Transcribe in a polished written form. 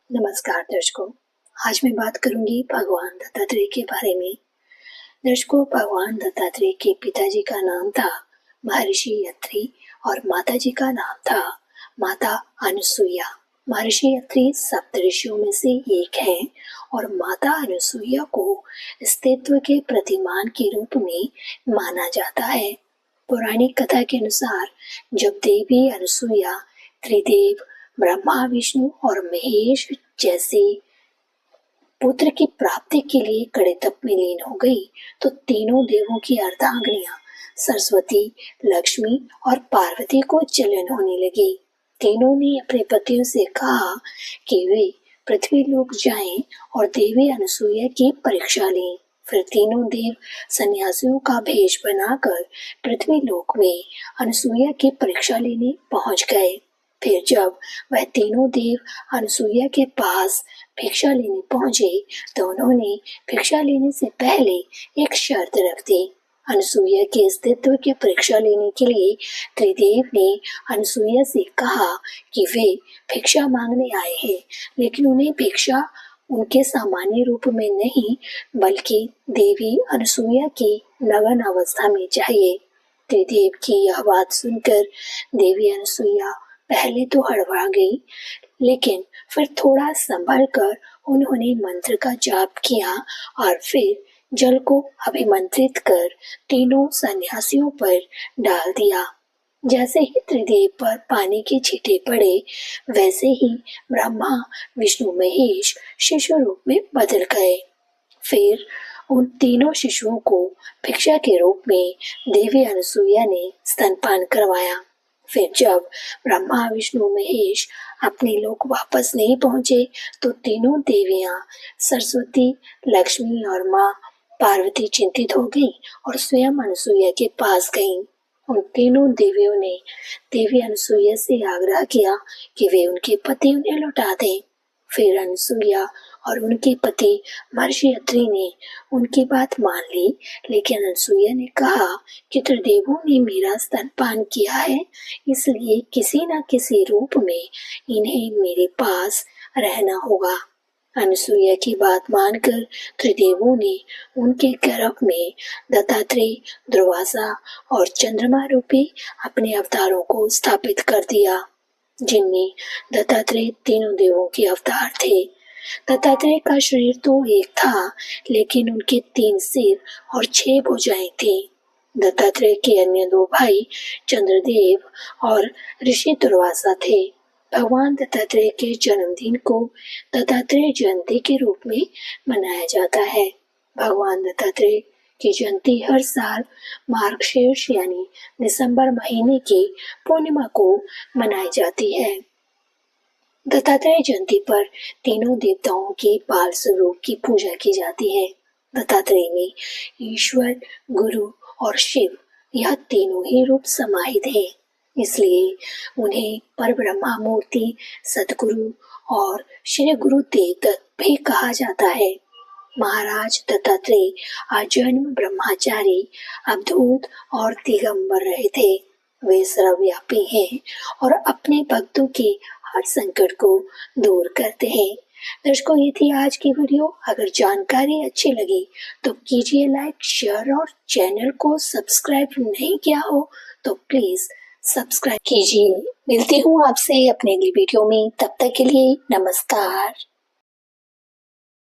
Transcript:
नमस्कार दर्शकों। आज मैं बात करूंगी भगवान दत्तात्रेय के बारे में। दर्शकों, भगवान दत्तात्रेय के पिताजी का नाम था महर्षि अत्रि और माताजी का नाम था माता अनुसुईया। महर्षि अत्रि सप्तऋषियों में से एक हैं और माता अनुसुईया को अस्तित्व के प्रतिमान के रूप में माना जाता है। पौराणिक कथा के अनुसार जब देवी अनुसुईया त्रिदेव ब्रह्मा, विष्णु और महेश जैसे पुत्र की प्राप्ति के लिए कड़े तप में लीन हो गई तो तीनों देवों की अर्धांगिनियां सरस्वती, लक्ष्मी और पार्वती को जलन होने लगी। तीनों ने अपने पतियों से कहा कि वे पृथ्वी लोक जाएं और देवी अनुसुईया की परीक्षा लें। फिर तीनों देव सन्यासियों का भेष बनाकर पृथ्वी लोक में अनुसुईया की परीक्षा लेने पहुंच गए। फिर जब वह तीनों देव अनुसुईया के पास भिक्षा लेने पहुंचे तो उन्होंने भिक्षा लेने से पहले एक शर्त रख दी। अनुसुईया के अस्तित्व की परीक्षा लेने के लिए त्रिदेव ने अनुसुईया से कहा कि वे भिक्षा मांगने आए हैं, लेकिन उन्हें भिक्षा उनके सामान्य रूप में नहीं बल्कि देवी अनुसुईया की नग्न अवस्था में चाहिए। त्रिदेव की यह बात सुनकर देवी अनुसुईया पहले तो हड़बड़ा गई, लेकिन फिर थोड़ा संभल कर उन्होंने मंत्र का जाप किया और फिर जल को अभिमंत्रित कर तीनों सन्यासियों पर डाल दिया। जैसे ही त्रिदेव पर पानी के छींटे पड़े वैसे ही ब्रह्मा, विष्णु, महेश शिशु रूप में बदल गए। फिर उन तीनों शिशुओं को भिक्षा के रूप में देवी अनुसुईया ने स्तनपान करवाया। फिर जब ब्रह्मा, विष्णु, महेश अपने लोक वापस नहीं पहुंचे तो तीनों देवियां सरस्वती, लक्ष्मी और माँ पार्वती चिंतित हो गईं और स्वयं अनुसुईया के पास गईं। उन तीनों देवियों ने देवी अनुसुईया से आग्रह किया कि वे उनके पति उन्हें लौटा दें। फिर अनुसुईया और उनके पति महर्षि अत्रि ने उनकी बात मान ली, लेकिन अनुसुईया ने कहा कि त्रिदेवों ने मेरा स्तनपान किया है, इसलिए किसी न किसी रूप में इन्हें मेरे पास रहना होगा। अनुसुईया की बात मानकर त्रिदेवों ने उनके गर्भ में दत्तात्रेय, दुर्वासा और चंद्रमा रूपी अपने अवतारों को स्थापित कर दिया, जिनमें दत्तात्रेय तीनों देवों के अवतार थे। दत्तात्रेय का शरीर तो एक था, लेकिन उनके 3 सिर और 6 भुजाएं थीं। दत्तात्रेय के अन्य 2 भाई चंद्रदेव और ऋषि दुर्वासा थे। भगवान दत्तात्रेय के जन्मदिन को दत्तात्रेय जयंती के रूप में मनाया जाता है। भगवान दत्तात्रेय की जयंती हर साल मार्गशीर्ष यानी दिसंबर महीने की पूर्णिमा को मनाई जाती है। दत्तात्रेय जयंती पर तीनों देवताओं के बाल स्वरूप की पूजा की जाती है। दत्तात्रेय में ईश्वर, गुरु और शिव यह तीनों ही रूप समाहित है, इसलिए उन्हें परब्रह्मा मूर्ति, सदगुरु और श्री गुरु देवदत्त भी कहा जाता है। महाराज दत्तात्रेय आजन्म ब्रह्मचारी, अवधूत और दिगंबर रहे थे। वे सर्वव्यापी हैं और अपने भक्तों के हर संकट को दूर करते हैं। दर्शकों, ये थी आज की वीडियो। अगर जानकारी अच्छी लगी तो कीजिए लाइक, शेयर और चैनल को सब्सक्राइब नहीं किया हो तो प्लीज सब्सक्राइब कीजिए। मिलती हूँ आपसे अपने अगली वीडियो में, तब तक के लिए नमस्कार।